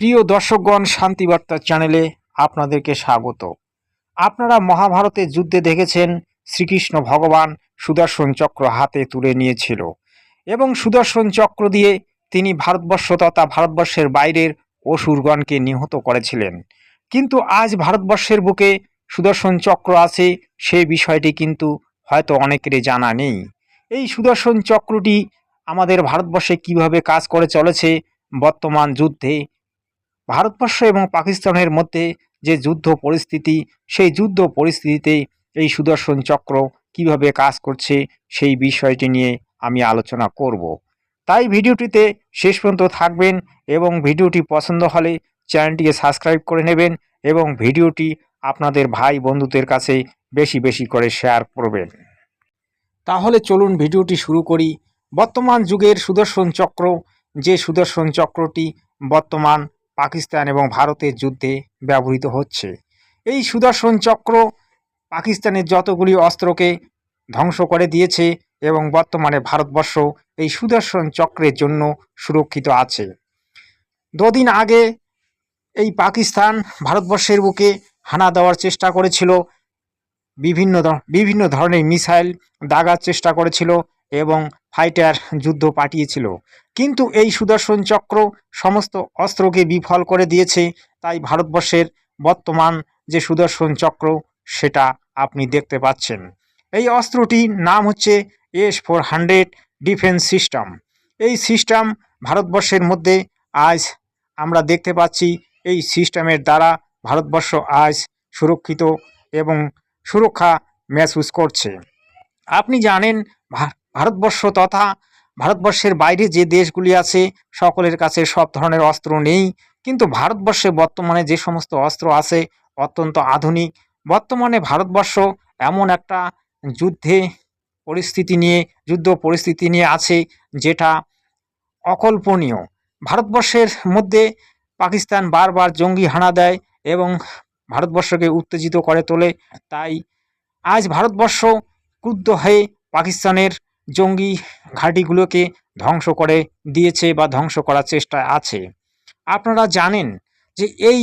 প্রিয় দর্শকগণ, শান্তিবার্তা চ্যানেলে আপনাদেরকে স্বাগত। আপনারা মহাভারতের যুদ্ধে দেখেছেন শ্রীকৃষ্ণ ভগবান সুদর্শন চক্র হাতে তুলে নিয়েছিল এবং সুদর্শন চক্র দিয়ে তিনি ভারতবর্ষ তথা ভারতবর্ষের বাইরের অসুরগণকে নিহত করেছিলেন। কিন্তু আজ ভারতবর্ষের বুকে সুদর্শন চক্র আছে, সেই বিষয়টি কিন্তু হয়তো অনেকেরই জানা নেই। এই সুদর্শন চক্রটি আমাদের ভারতবর্ষে কিভাবে কাজ করে চলেছে, বর্তমান যুদ্ধে ভারতবর্ষ এবং পাকিস্তানের মধ্যে যে যুদ্ধ পরিস্থিতি, সেই যুদ্ধ পরিস্থিতিতে এই সুদর্শন চক্র কিভাবে কাজ করছে, সেই বিষয়টি নিয়ে আমি আলোচনা করব। তাই ভিডিওটিতে শেষ পর্যন্ত থাকবেন এবং ভিডিওটি পছন্দ হলে চ্যানেলটিকে সাবস্ক্রাইব করে নেবেন এবং ভিডিওটি আপনাদের ভাই বন্ধুদের কাছে বেশি বেশি করে শেয়ার করবেন। তাহলে চলুন ভিডিওটি শুরু করি। বর্তমান যুগের সুদর্শন চক্র, যে সুদর্শন চক্রটি বর্তমান পাকিস্তান এবং ভারতের যুদ্ধে ব্যবহৃত হচ্ছে, এই সুদর্শন চক্র পাকিস্তানের যতগুলি অস্ত্রকে ধ্বংস করে দিয়েছে এবং বর্তমানে ভারতবর্ষ এই সুদর্শন চক্রের জন্য সুরক্ষিত আছে। দুদিন আগে এই পাকিস্তান ভারতবর্ষের বুকে হানা দেওয়ার চেষ্টা করেছিল, বিভিন্ন ধরনের মিসাইল দাগার চেষ্টা করেছিল এবং ফাইটার যুদ্ধ পাঠিয়েছিল, কিন্তু এই সুদর্শন চক্র সমস্ত অস্ত্রকে বিফল করে দিয়েছে। তাই ভারতবর্ষের বর্তমান যে সুদর্শন চক্র, সেটা আপনি দেখতে পাচ্ছেন। এই অস্ত্রটির নাম হচ্ছে S-400 ডিফেন্স সিস্টেম। এই সিস্টেম ভারতবর্ষের মধ্যে আজ আমরা দেখতে পাচ্ছি, এই সিস্টেমের দ্বারা ভারতবর্ষ আজ সুরক্ষিত এবং সুরক্ষা महसूस করছে। আপনি জানেন ভারতবর্ষ তথা ভারতবর্ষের বাইরে যে দেশগুলি আছে, সকলের কাছে সব ধরনের অস্ত্র নেই, কিন্তু ভারতবর্ষে বর্তমানে যে সমস্ত অস্ত্র আছে অত্যন্ত আধুনিক। বর্তমানে ভারতবর্ষ এমন একটা যুদ্ধ পরিস্থিতি নিয়ে আছে যেটা অকল্পনীয়। ভারতবর্ষের মধ্যে পাকিস্তান বারবার জঙ্গি হানা দেয় এবং ভারতবর্ষকে উত্তেজিত করে তোলে। তাই আজ ভারতবর্ষ ক্রুদ্ধ হয়ে পাকিস্তানের জঙ্গি ঘাঁটিগুলোকে ধ্বংস করে দিয়েছে বা ধ্বংস করার চেষ্টায় আছে। আপনারা জানেন যে এই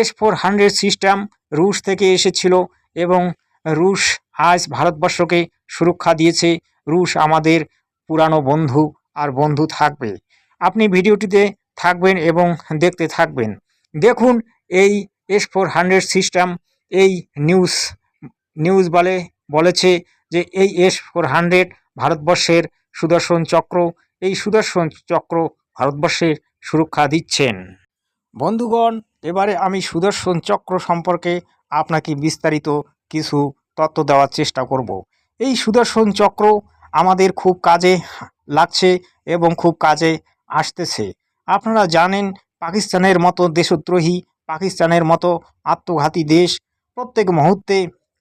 S-400 সিস্টেম রুশ থেকে এসেছিল এবং রুশ আজ ভারতবর্ষকে সুরক্ষা দিয়েছে। রুশ আমাদের পুরানো বন্ধু আর বন্ধু থাকবে। আপনি ভিডিওটিতে থাকবেন এবং দেখতে থাকবেন। দেখুন এই S-400 সিস্টেম, এই নিউজ বলেছে যে এই S-400 ভারতবর্ষের সুদর্শন চক্র, এই সুদর্শন চক্র ভারতবর্ষের সুরক্ষা দিচ্ছেন। বন্ধুগণ, এবারে আমি সুদর্শন চক্র সম্পর্কে আপনাকে বিস্তারিত কিছু তথ্য দেওয়ার চেষ্টা করব। এই সুদর্শন চক্র আমাদের খুব কাজে লাগছে এবং খুব কাজে আসতেছে। আপনারা জানেন পাকিস্তানের মতো দেশদ্রোহী, পাকিস্তানের মতো আত্মঘাতী দেশ প্রত্যেক মুহূর্তে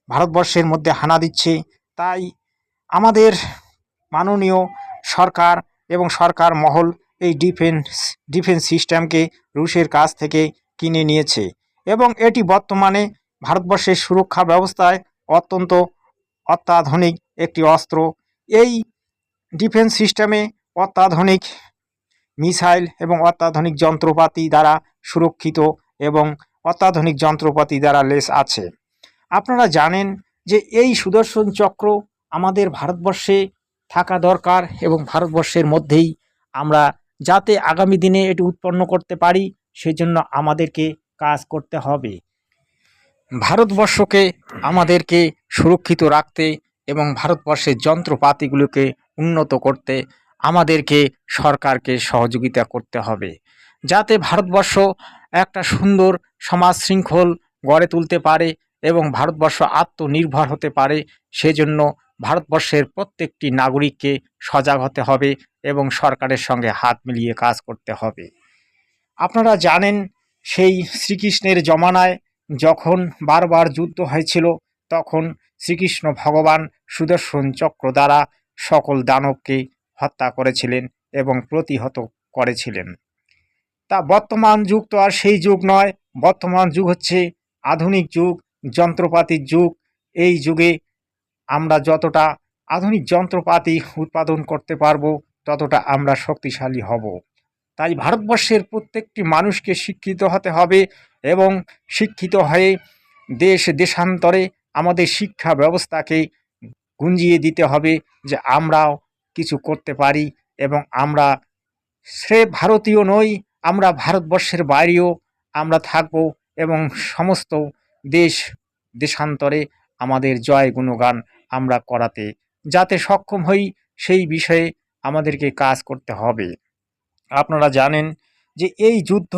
ভারতবর্ষের মধ্যে হানা দিচ্ছে। তাই আমাদের মাননীয় সরকার এবং সরকার মহল এই ডিফেন্স সিস্টেমকে রুশের কাছ থেকে কিনে নিয়েছে এবং এটি বর্তমানে ভারতবর্ষের সুরক্ষা ব্যবস্থায় অত্যন্ত অত্যাধুনিক একটি অস্ত্র। এই ডিফেন্স সিস্টেমে অত্যাধুনিক মিসাইল এবং অত্যাধুনিক যন্ত্রপাতি দ্বারা সুরক্ষিত এবং অত্যাধুনিক যন্ত্রপাতি দ্বারা লেস আছে। আপনারা জানেন যে এই সুদর্শন চক্র আমাদের ভারতবর্ষে থাকা দরকার এবং ভারতবর্ষের মধ্যেই আমরা যাতে আগামী দিনে এটি উৎপন্ন করতে পারি, সেজন্য আমাদেরকে কাজ করতে হবে। ভারতবর্ষকে আমাদেরকে সুরক্ষিত রাখতে এবং ভারতবর্ষের যন্ত্রপাতিগুলোকে উন্নত করতে আমাদেরকে সরকারকে সহযোগিতা করতে হবে, যাতে ভারতবর্ষ একটা সুন্দর সমাজ শৃঙ্খল গড়ে তুলতে পারে এবং ভারতবর্ষ আত্মনির্ভর হতে পারে। সেজন্য ভারতবর্ষের প্রত্যেকটি নাগরিককে সজাগ হতে হবে এবং সরকারের সঙ্গে হাত মিলিয়ে কাজ করতে হবে। আপনারা জানেন সেই শ্রীকৃষ্ণের জমানায় যখন বারবার যুদ্ধ হয়েছিল, তখন শ্রীকৃষ্ণ ভগবান সুদর্শন চক্র দ্বারা সকল দানবকে হত্যা করেছিলেন এবং প্রতিহত করেছিলেন। তা বর্তমান যুগ তো আর সেই যুগ নয়। বর্তমান যুগ হচ্ছে আধুনিক যুগ, যন্ত্রপাতির যুগ। এই যুগে আমরা যতটা আধুনিক যন্ত্রপাতি উৎপাদন করতে পারবো, ততটা আমরা শক্তিশালী হব। তাই ভারতবর্ষের প্রত্যেকটি মানুষকে শিক্ষিত হতে হবে এবং শিক্ষিত হয়ে দেশান্তরে আমাদের শিক্ষা ব্যবস্থাকে গুঞ্জিয়ে দিতে হবে যে আমরাও কিছু করতে পারি এবং আমরা সে ভারতীয় নই, আমরা ভারতবর্ষের বাইরেও আমরা থাকব এবং সমস্ত দেশান্তরে আমাদের জয় গুণগান আমরা করাতে যাতে সক্ষম হই সেই বিষয়ে আমাদেরকে কাজ করতে হবে। আপনারা জানেন যে এই যুদ্ধ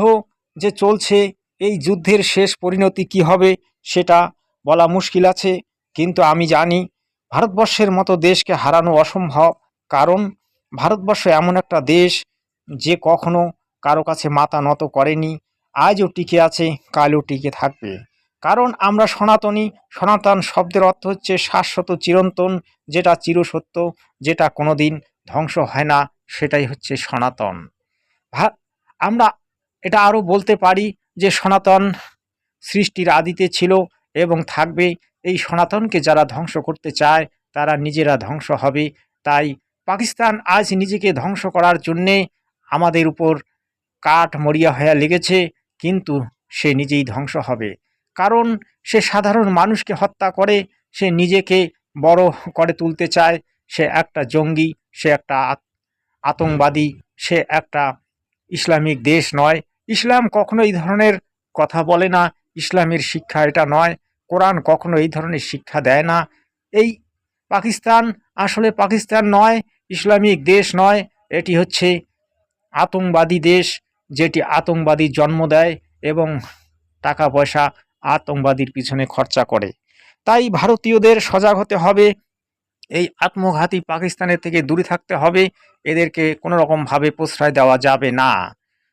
যে চলছে, এই যুদ্ধের শেষ পরিণতি কী হবে সেটা বলা মুশকিল আছে, কিন্তু আমি জানি ভারতবর্ষের মতো দেশকে হারানো অসম্ভব। কারণ ভারতবর্ষ এমন একটা দেশ যে কখনো কারো কাছে মাথা নত করেনি, আজও টিকে আছে, কালও টিকে থাকবে। কারণ আমরা সনাতনী, সনাতন শব্দের অর্থ হচ্ছে শাশ্বত চিরন্তন, যেটা চিরসত্য, যেটা কোনোদিন ধ্বংস হয় না, সেটাই হচ্ছে সনাতন। আমরা এটা আরও বলতে পারি যে সনাতন সৃষ্টির আদিতে ছিল এবং থাকবে। এই সনাতনকে যারা ধ্বংস করতে চায় তারা নিজেরা ধ্বংস হবে। তাই পাকিস্তান আজ নিজেকে ধ্বংস করার জন্যে আমাদের উপর কাঠ মরিয়া হয়ে লেগেছে, কিন্তু সে নিজেই ধ্বংস হবে। কারণ সে সাধারণ মানুষকে হত্যা করে, সে নিজেকে বড় করে তুলতে চায়, সে একটা জঙ্গি, সে একটা আতঙ্কবাদী, সে একটা ইসলামিক দেশ নয়। ইসলাম কখনো এই ধরনের কথা বলে না, ইসলামের শিক্ষা এটা নয়, কোরআন কখনো এই ধরনের শিক্ষা দেয় না। এই পাকিস্তান আসলে পাকিস্তান নয়, ইসলামিক দেশ নয়, এটি হচ্ছে আতঙ্কবাদী দেশ, যেটি আতঙ্কবাদীর জন্ম দেয় এবং টাকা পয়সা আতঙ্কবাদীর পিছনে খরচা করে। তাই ভারতীয়দের সজাগ হতে হবে, এই আত্মঘাতী পাকিস্তানের থেকে দূরে থাকতে হবে, এদেরকে কোনো রকমভাবে প্রশ্রয় দেওয়া যাবে না।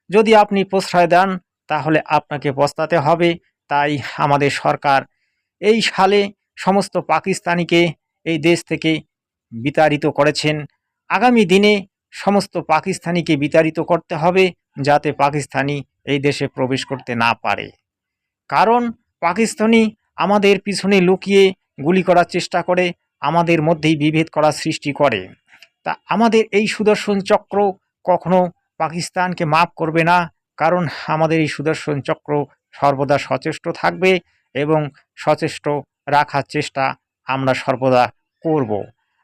যদি আপনি প্রশ্রয় দেন তাহলে আপনাকে পস্তাতে হবে। তাই আমাদের সরকার এই সালে সমস্ত পাকিস্তানিকে এই দেশ থেকে বিতাড়িত করেছেন। আগামী দিনে সমস্ত পাকিস্তানিকে বিতাড়িত করতে হবে যাতে পাকিস্তানি এই দেশে প্রবেশ করতে না পারে। কারণ পাকিস্তানি আমাদের পিছনে লুকিয়ে গুলি করার চেষ্টা করে, আমাদের মধ্যেই বিভেদ করার সৃষ্টি করে। তা আমাদের এই সুদর্শন চক্র কখনো পাকিস্তানকে মাফ করবে না। কারণ আমাদের এই সুদর্শন চক্র সর্বদা সচেষ্ট থাকবে এবং সচেষ্ট রাখার চেষ্টা আমরা সর্বদা করব।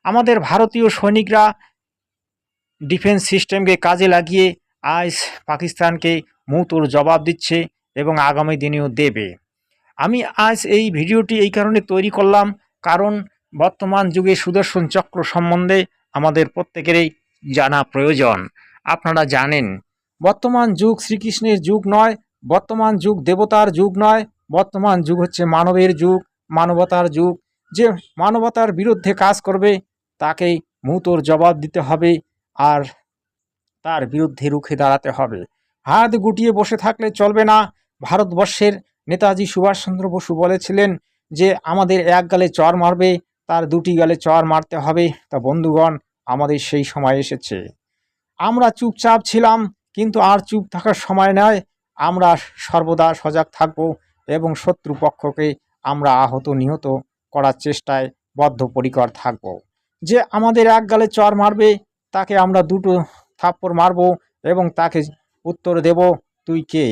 আমাদের ভারতীয় সৈনিকরা ডিফেন্স সিস্টেমকে কাজে লাগিয়ে আজ পাকিস্তানকে মুহূর্তর জবাব দিচ্ছে এবং আগামী দিনেও দেবে। আমি আজ এই ভিডিওটি এই কারণে তৈরি করলাম, কারণ বর্তমান যুগে সুদর্শন চক্র সম্বন্ধে আমাদের প্রত্যেকেরই জানা প্রয়োজন। আপনারা জানেন বর্তমান যুগ শ্রীকৃষ্ণের যুগ নয়, বর্তমান যুগ দেবতার যুগ নয়, বর্তমান যুগ হচ্ছে মানবের যুগ, মানবতার যুগ। যে মানবতার বিরুদ্ধে কাজ করবে তাকেই মুহূর্তর জবাব দিতে হবে আর তার বিরুদ্ধে রুখে দাঁড়াতে হবে। হাত গুটিয়ে বসে থাকলে চলবে না। ভারতবর্ষের নেতাজি সুভাষচন্দ্র বসু বলেছিলেন যে আমাদের এক গালে চর মারবে তার দুটি গালে চর মারতে হবে। তা বন্ধুগণ, আমাদের সেই সময় এসেছে। আমরা চুপচাপ ছিলাম, কিন্তু আর চুপ থাকার সময় নয়। আমরা সর্বদা সজাগ থাকব এবং শত্রুপক্ষকে আমরা আহত নিহত করার চেষ্টায় বদ্ধপরিকর থাকব। যে আমাদের এক গালে চর মারবে তাকে আমরা দুটো থাপ্পড় মারব এবং তাকে উত্তর দেব, তুই কে?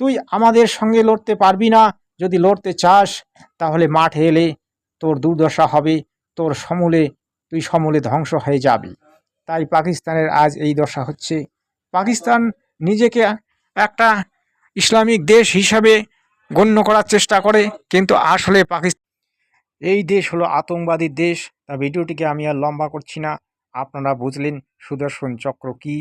তুই আমাদের সঙ্গে লড়তে পারবি না। যদি লড়তে চাস তাহলে মাঠে এলে তোর দুর্দশা হবে, তুই সমূলে ধ্বংস হয়ে যাবি। তাই পাকিস্তানের আজ এই দশা হচ্ছে। পাকিস্তান নিজেকে একটা ইসলামিক দেশ হিসাবে গণ্য করার চেষ্টা করে, কিন্তু আসলে এই দেশ হলো আতঙ্কবাদীর দেশ। তা ভিডিওটিকে আমি আর লম্বা করছি না, আপনারা বুঝলেন সুদর্শন চক্র কী